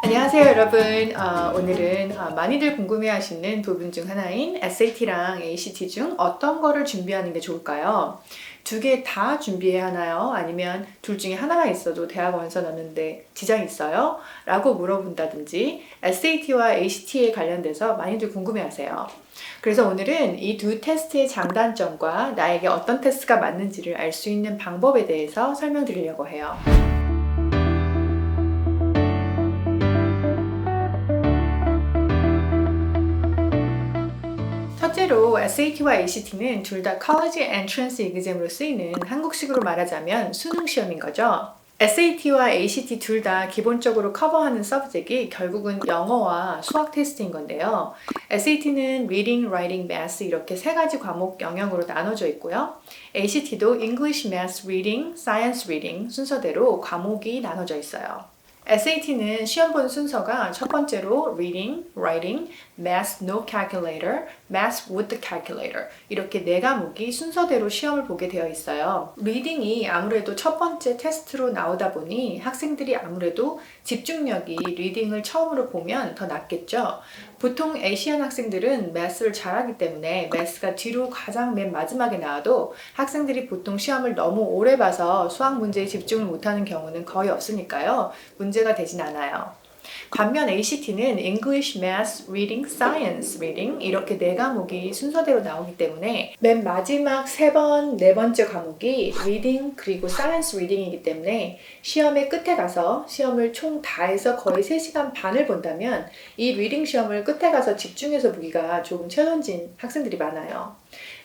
안녕하세요 여러분. 오늘은 많이들 궁금해하시는 부분 중 하나인 SAT랑 ACT 중 어떤 거를 준비하는 게 좋을까요? 두 개 다 준비해야 하나요? 아니면 둘 중에 하나가 있어도 대학원서 넣는데 지장이 있어요? 라고 물어본다든지 SAT와 ACT에 관련돼서 많이들 궁금해하세요. 그래서 오늘은 이 두 테스트의 장단점과 나에게 어떤 테스트가 맞는지를 알 수 있는 방법에 대해서 설명드리려고 해요. 첫째로 SAT와 ACT는 둘 다 College Entrance Exam으로 쓰이는 한국식으로 말하자면 수능 시험인 거죠. SAT와 ACT 둘 다 기본적으로 커버하는 서브젝트이 결국은 영어와 수학 테스트인 건데요. SAT는 Reading, Writing, Math 이렇게 세 가지 과목 영역으로 나눠져 있고요. ACT도 English, Math, Reading, Science Reading 순서대로 과목이 나눠져 있어요. SAT는 시험 보는 순서가 첫 번째로 Reading, Writing, Math No Calculator, Math with Calculator 이렇게 네 과목이 순서대로 시험을 보게 되어 있어요. Reading이 아무래도 첫 번째 테스트로 나오다 보니 학생들이 아무래도 집중력이 리딩을 처음으로 보면 더 낫겠죠. 보통 아시안 학생들은 매스를 잘하기 때문에 매스가 뒤로 가장 맨 마지막에 나와도 학생들이 보통 시험을 너무 오래 봐서 수학 문제에 집중을 못하는 경우는 거의 없으니까요. 문제가 되진 않아요. 반면 ACT는 English, Math, Reading, Science Reading 이렇게 네 과목이 순서대로 나오기 때문에 맨 마지막 네 번째 과목이 Reading 그리고 Science Reading이기 때문에 시험의 끝에 가서 시험을 총 다 해서 거의 3시간 반을 본다면 이 리딩 시험을 끝에 가서 집중해서 보기가 조금 최선진 학생들이 많아요.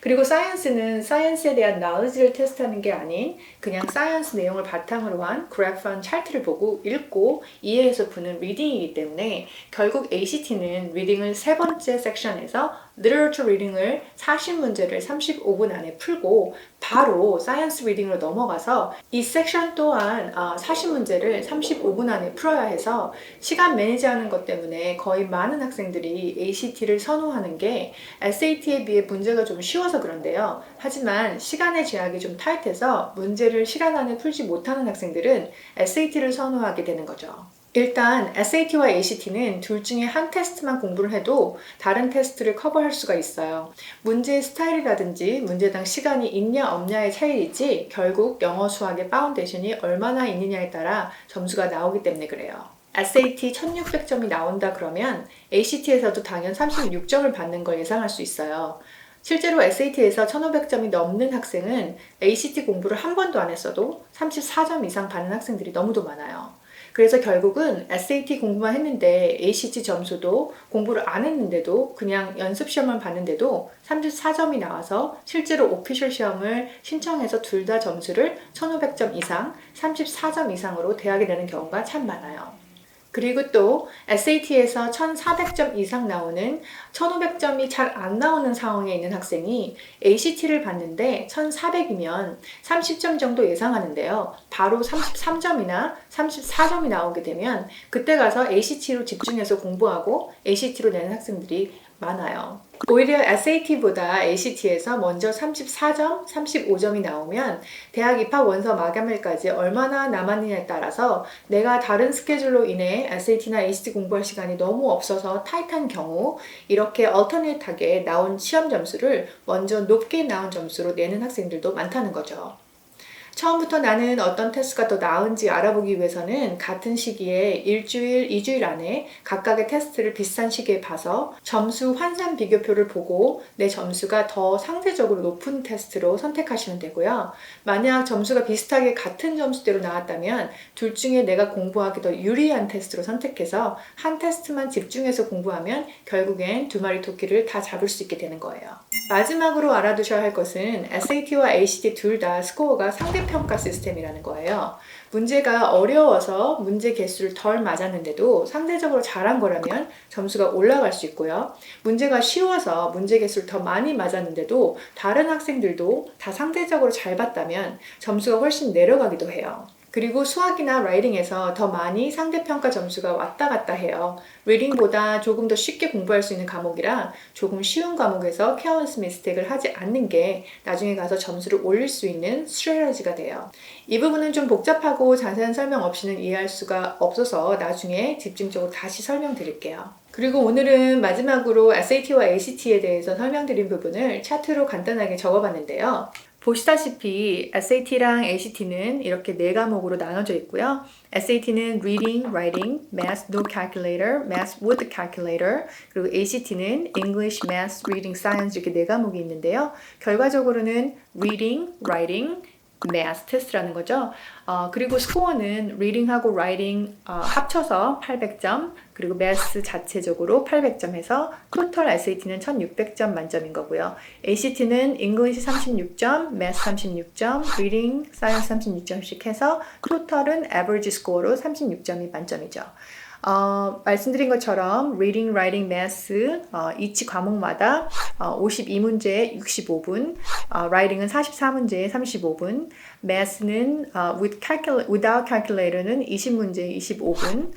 그리고 사이언스는 사이언스에 대한 knowledge를 테스트하는 게 아닌 그냥 사이언스 내용을 바탕으로 한 그래프한 차트를 보고 읽고 이해해서 푸는 리딩이기 때문에 결국 ACT는 리딩을 세 번째 섹션에서 literature reading을 40문제를 35분 안에 풀고 바로 사이언스 리딩으로 넘어가서 이 섹션 또한 40문제를 35분 안에 풀어야 해서 시간 매니지하는 것 때문에 거의 많은 학생들이 ACT를 선호하는 게 SAT에 비해 문제가 좀 쉬워서 그런데요. 하지만 시간의 제약이 좀 타이트해서 문제를 시간 안에 풀지 못하는 학생들은 SAT를 선호하게 되는 거죠. 일단 SAT와 ACT는 둘 중에 한 테스트만 공부를 해도 다른 테스트를 커버할 수가 있어요. 문제의 스타일이라든지 문제당 시간이 있냐 없냐의 차이이지 결국 영어 수학의 파운데이션이 얼마나 있느냐에 따라 점수가 나오기 때문에 그래요. SAT 1600점이 나온다 그러면 ACT에서도 당연 36점을 받는 걸 예상할 수 있어요. 실제로 SAT에서 1500점이 넘는 학생은 ACT 공부를 한 번도 안 했어도 34점 이상 받는 학생들이 너무도 많아요. 그래서 결국은 SAT 공부만 했는데 ACT 점수도 공부를 안 했는데도 그냥 연습 시험만 봤는데도 34점이 나와서 실제로 오피셜 시험을 신청해서 둘 다 점수를 1500점 이상, 34점 이상으로 대하게 되는 경우가 참 많아요. 그리고 또 SAT에서 1400점 이상 나오는 1500점이 잘 안 나오는 상황에 있는 학생이 ACT를 봤는데 1400이면 30점 정도 예상하는데요. 바로 33점이나 34점이 나오게 되면 그때 가서 ACT로 집중해서 공부하고 ACT로 내는 학생들이 많아요. 오히려 SAT보다 ACT에서 먼저 34점, 35점이 나오면 대학 입학 원서 마감일까지 얼마나 남았느냐에 따라서 내가 다른 스케줄로 인해 SAT나 ACT 공부할 시간이 너무 없어서 타이트한 경우 이렇게 얼터네이트하게 나온 시험 점수를 먼저 높게 나온 점수로 내는 학생들도 많다는 거죠. 처음부터 나는 어떤 테스트가 더 나은지 알아보기 위해서는 같은 시기에 일주일, 2주일 안에 각각의 테스트를 비슷한 시기에 봐서 점수 환산 비교표를 보고 내 점수가 더 상대적으로 높은 테스트로 선택하시면 되고요. 만약 점수가 비슷하게 같은 점수대로 나왔다면 둘 중에 내가 공부하기 더 유리한 테스트로 선택해서 한 테스트만 집중해서 공부하면 결국엔 두 마리 토끼를 다 잡을 수 있게 되는 거예요. 마지막으로 알아두셔야 할 것은 SAT와 ACT 둘 다 스코어가 상대평가 시스템이라는 거예요. 문제가 어려워서 문제 개수를 덜 맞았는데도 상대적으로 잘한 거라면 점수가 올라갈 수 있고요. 문제가 쉬워서 문제 개수를 더 많이 맞았는데도 다른 학생들도 다 상대적으로 잘 봤다면 점수가 훨씬 내려가기도 해요. 그리고 수학이나 라이딩에서 더 많이 상대평가 점수가 왔다 갔다 해요. 리딩보다 조금 더 쉽게 공부할 수 있는 과목이라 조금 쉬운 과목에서 케어리스 미스테이크를 하지 않는 게 나중에 가서 점수를 올릴 수 있는 스트래티지가 돼요. 이 부분은 좀 복잡하고 자세한 설명 없이는 이해할 수가 없어서 나중에 집중적으로 다시 설명드릴게요. 그리고 오늘은 마지막으로 SAT와 ACT에 대해서 설명드린 부분을 차트로 간단하게 적어봤는데요. 보시다시피 SAT랑 ACT는 이렇게 4과목으로 나눠져 있고요. SAT는 Reading, Writing, Math, No Calculator, Math with Calculator, 그리고 ACT는 English, Math, Reading, Science 이렇게 4과목이 있는데요. 결과적으로는 Reading, Writing, Math 테스트라는 거죠. 그리고 스코어는 Reading하고 Writing 합쳐서 800점, 그리고 Math 자체적으로 800점 해서 토탈 SAT는 1600점 만점인 거고요. ACT는 English 36점, Math 36점, Reading, Science 36점씩 해서 토탈은 Average 스코어로 36점이 만점이죠. 말씀드린 것처럼 Reading, Writing, Math each 과목마다 52문제에 65분, Writing은 44문제에 35분, Math는 without calculator는 20문제에 25분,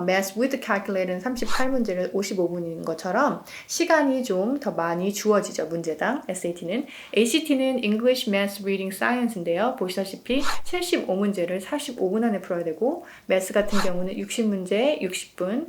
Math with calculator는 38문제를 55분인 것처럼 시간이 좀 더 많이 주어지죠. 문제당 SAT는. ACT는 English, Math, Reading, Science인데요. 보시다시피 75문제를 45분 안에 풀어야 되고 Math 같은 경우는 60문제에 60분,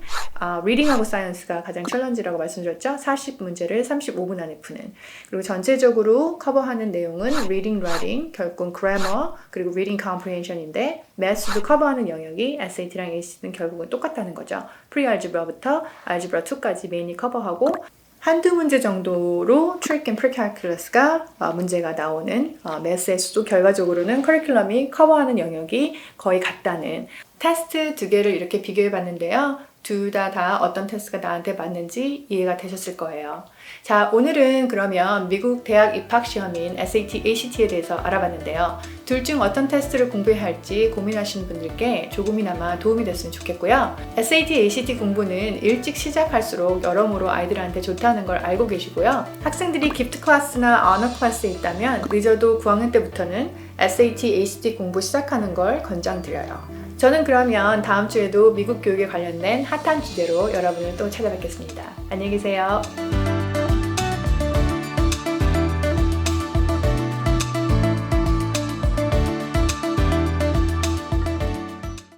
Reading하고 Science가 가장 챌린지라고 말씀드렸죠. 40문제를 35분 안에 푸는. 그리고 전체적으로 커버하는 내용은 Reading, Writing, 결국은 Grammar, 그리고 Reading Comprehension인데 Math도 커버하는 영역이 SAT랑 ACT는 결국은 똑같다는 거죠. Pre-Algebra부터 Algebra 2까지 메인이 커버하고 한두 문제 정도로 Trick and Pre-Calculus가 문제가 나오는 Math에서도 결과적으로는 커리큘럼이 커버하는 영역이 거의 같다는 테스트 2개를 이렇게 비교해 봤는데요. 둘 다 어떤 테스트가 나한테 맞는지 이해가 되셨을 거예요. 자, 오늘은 그러면 미국 대학 입학 시험인 SAT, ACT에 대해서 알아봤는데요. 둘 중 어떤 테스트를 공부해야 할지 고민하시는 분들께 조금이나마 도움이 됐으면 좋겠고요. SAT, ACT 공부는 일찍 시작할수록 여러모로 아이들한테 좋다는 걸 알고 계시고요. 학생들이 기프트 클래스나 언어 클래스에 있다면 늦어도 9학년 때부터는 SAT, ACT 공부 시작하는 걸 권장드려요. 저는 그러면 다음 주에도 미국 교육에 관련된 핫한 주제로 여러분을 또 찾아뵙겠습니다. 안녕히 계세요.